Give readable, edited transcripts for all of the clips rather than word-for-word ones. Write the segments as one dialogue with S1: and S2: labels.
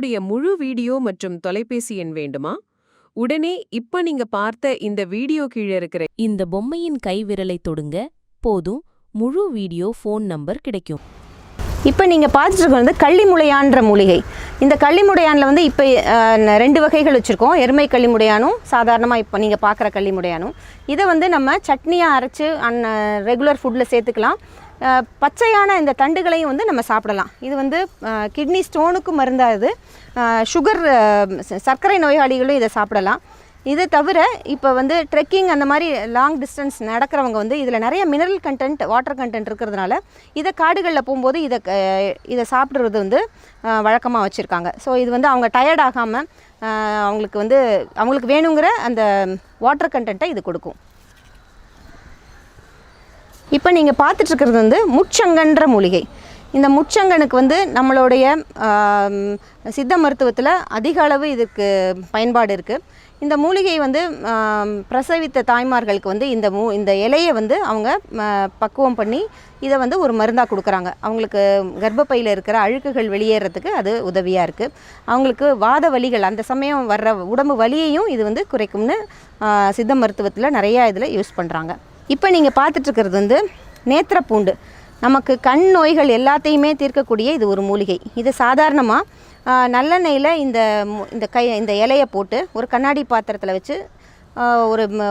S1: உடைய முழு வீடியோ மற்றும் தொலைபேசி எண் வேண்டுமா? உடனே இப்ப நீங்க பார்த்த இந்த வீடியோ கீழே இருக்கிற
S2: இந்த பொம்மையின் கைவிரலை தொடுங்க போதும், முழு வீடியோ ஃபோன் நம்பர் கிடைக்கும்.
S3: இப்போ நீங்கள் பார்த்துட்டு இருக்கிறது வந்து கள்ளிமுடையான்ற மூலிகை. இந்த கள்ளிமுடையானில் வந்து இப்போ 2 வகைகள் வச்சுருக்கோம். எருமை கள்ளிமுடையானும் சாதாரணமாக இப்போ நீங்கள் பார்க்குற கள்ளிமுடையானும். இதை வந்து நம்ம சட்னியாக அரைச்சி ரெகுலர் ஃபுட்டில் சேர்த்துக்கலாம். பச்சையான இந்த தண்டுகளையும் வந்து நம்ம சாப்பிடலாம். இது வந்து கிட்னி ஸ்டோனுக்கும் மருந்தாகுது. சுகர் சர்க்கரை நோயாளிகளும் இதை சாப்பிடலாம். இது தவிர இப்போ வந்து ட்ரெக்கிங் அந்த மாதிரி லாங் டிஸ்டன்ஸ் நடக்கிறவங்க வந்து இதில் நிறைய மினரல் கண்டென்ட், வாட்டர் கண்டென்ட் இருக்கிறதுனால இதை காடுகளில் போகும்போது இதை சாப்பிட்றது வந்து வழக்கமாக வச்சுருக்காங்க. ஸோ இது வந்து அவங்க டயர்ட் ஆகாமல் அவங்களுக்கு வேணுங்கிற அந்த வாட்டர் கண்டென்ட்டை இது கொடுக்கும். இப்போ நீங்கள் பார்த்துட்ருக்கிறது வந்து முச்சங்கன்ற மூலிகை. இந்த முச்சங்கனுக்கு வந்து நம்மளுடைய சித்த மருத்துவத்தில் அதிக அளவு இதுக்கு பயன்பாடு இருக்குது. இந்த மூலிகை வந்து பிரசவித்த தாய்மார்களுக்கு வந்து இந்த இலையை வந்து அவங்க பக்குவம் பண்ணி இதை வந்து ஒரு மருந்தாக கொடுக்குறாங்க. அவங்களுக்கு கர்ப்பப்பையில் இருக்கிற அழுக்குகள் வெளியேறதுக்கு அது உதவியாக இருக்குது. அவங்களுக்கு வாத வலிகள், அந்த சமயம் வர்ற உடம்பு வலியையும் இது வந்து குறைக்கும்னு சித்த மருத்துவத்தில் நிறையா இதில் யூஸ் பண்ணுறாங்க. இப்போ நீங்கள் பார்த்துட்ருக்கிறது வந்து நேத்திரப்பூண்டு. நமக்கு கண் நோய்கள் எல்லாத்தையுமே தீர்க்கக்கூடிய இது ஒரு மூலிகை. இது சாதாரணமாக நல்லெண்ணெயில் இந்த இலையை போட்டு ஒரு கண்ணாடி பாத்திரத்தில் வச்சு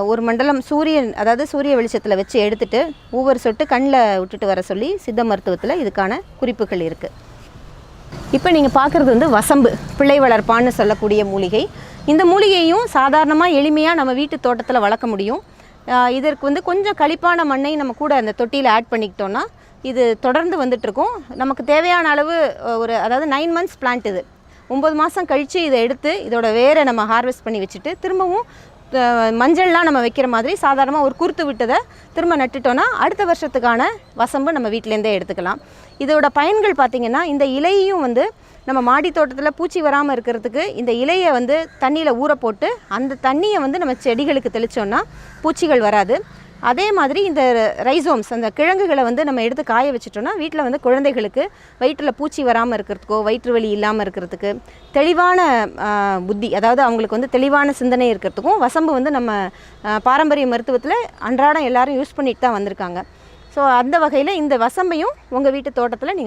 S3: ஒரு மண்டலம் சூரிய வெளிச்சத்தில் வச்சு எடுத்துகிட்டு ஒவ்வொரு சொட்டு கண்ணில் விட்டுட்டு வர சொல்லி சித்த மருத்துவத்தில் இதுக்கான குறிப்புகள் இருக்குது. இப்போ நீங்கள் பார்க்குறது வந்து வசம்பு, பிள்ளை வளர்ப்பான்னு சொல்லக்கூடிய மூலிகை. இந்த மூலிகையும் சாதாரணமாக எளிமையாக நம்ம வீட்டு தோட்டத்தில் வளர்க்க முடியும். இதற்கு வந்து கொஞ்சம் களிப்பான மண்ணை நம்ம கூட அந்த தொட்டியில் ஆட் பண்ணிக்கிட்டோன்னா இது தொடர்ந்து வந்துட்டுருக்கும். நமக்கு தேவையான அளவு அதாவது 9 months பிளான்ட். இது 9 மாதம் கழித்து இதை எடுத்து இதோட வேரை நம்ம ஹார்வெஸ்ட் பண்ணி வச்சுட்டு திரும்பவும் மஞ்சள்லாம் நம்ம வைக்கிற மாதிரி சாதாரணமாக ஒரு குறுத்து விட்டதை திரும்ப நட்டுட்டோன்னா அடுத்த வருஷத்துக்கான வசம்பு நம்ம வீட்டிலேருந்தே எடுத்துக்கலாம். இதோட பயன்கள் பார்த்திங்கன்னா, இந்த இலையையும் வந்து நம்ம மாடி தோட்டத்தில் பூச்சி வராமல் இருக்கிறதுக்கு இந்த இலையை வந்து தண்ணியில் ஊற போட்டு அந்த தண்ணியை வந்து நம்ம செடிகளுக்கு தெளித்தோன்னா பூச்சிகள் வராது. அதே மாதிரி இந்த ரைசோம்ஸ், அந்த கிழங்குகளை வந்து நம்ம எடுத்து காய வச்சிட்டோன்னா வீட்டில் வந்து குழந்தைகளுக்கு வயிற்றில் பூச்சி வராமல் இருக்கிறதுக்கோ வயிற்று வலி இல்லாமல் இருக்கிறதுக்கு தெளிவான புத்தி, அதாவது அவங்களுக்கு வந்து தெளிவான சிந்தனை இருக்கிறதுக்கும் வசம்பு வந்து நம்ம பாரம்பரிய மருத்துவத்தில் அன்றாடம் எல்லாரும் யூஸ் பண்ணிட்டு தான் வந்திருக்காங்க. ஸோ அந்த வகையில் இந்த வசம்பையும் உங்கள் வீட்டு தோட்டத்தில் நீங்கள்